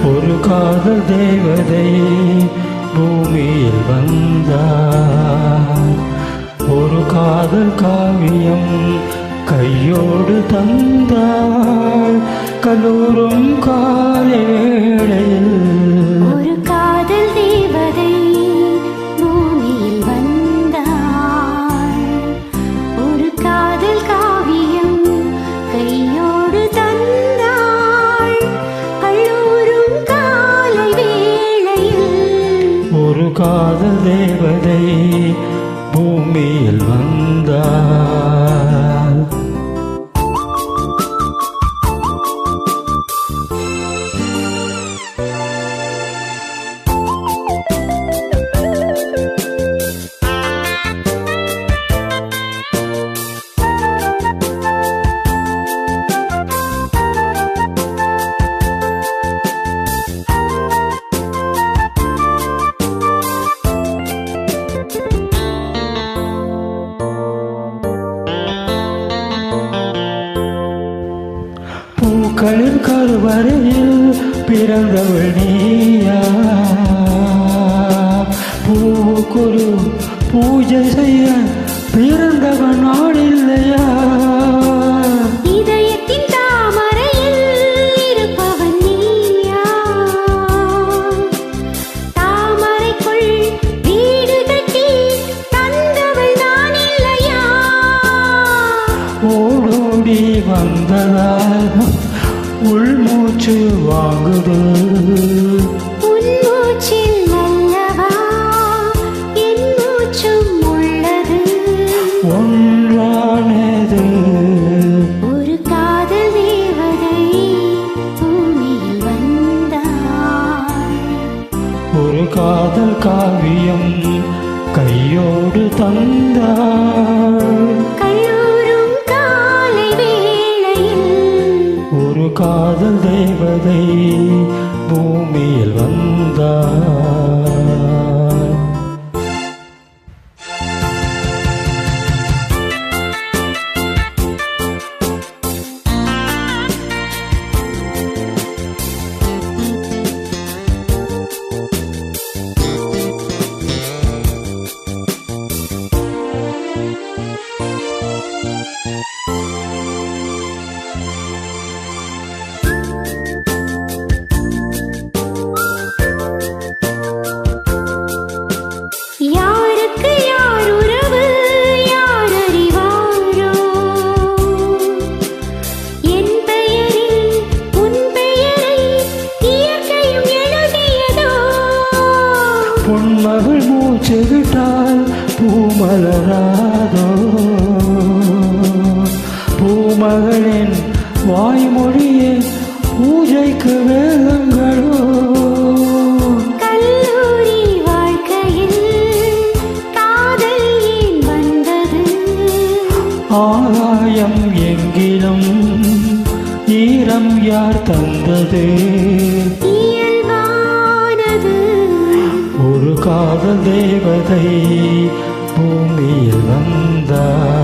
ஒரு காதல் தேவதை பூமியில் வந்தார். ஒரு காதல் காவியம் கையோடு தந்தாள். கல்லூரும் காலை வேளையில் ஒரு காதல் தேவதை பூமியில் வந்தாள். ஒரு காதல் காவியம் கையோடு தந்தாள். கல்லூரும் காலை வேளையில் ஒரு காதல் தேவதை பூமியில் வந்தாள். பூக்களின் கருவறையில் பிறந்தவள் நீயா? பூவுக்குரு பூஜை செய்ய பிறந்தவன் நாள் இல்லையா? இதயத்தின் தாமரையில் இருப்பவன் நீயா? தாமரைக்குள் வீடு கட்டி தந்தவள் நான் இல்லையா? ஓடோடி வந்ததால் உள்மூச்சு வாங்குது. உன் மூச்சில் அல்லவா என் மூச்சும் உள்ளது. ஒன்றானது ஒரு காதல் தேவதை பூமியில் வந்தாள். ஒரு காதல் காவியம் கையோடு தந்தாள். கல்லூரும் காலை வேளையில் ஒரு காதல் தேவதை பூமியில் வந்தாள். யாருக்கு யார் உறவு யார் அறிவாரோ? என் பெயரில் உன் பெயரை இயற்கையும் எழுதியதோ? பொன்மகள் மூச்சு விட்டால் பூமலராதோ? பூமகளின் வாய்மொழியே பூஜைக்கு வேதங்களோ? கல்லூரி வாழ்க்கையில் காதல் ஏன் வந்தது? ஆகாயம் எங்கிலும் ஈரம் யார் தந்தது? இயல்பானது ஒரு காதல் தேவதை பூமியில் வந்தார்.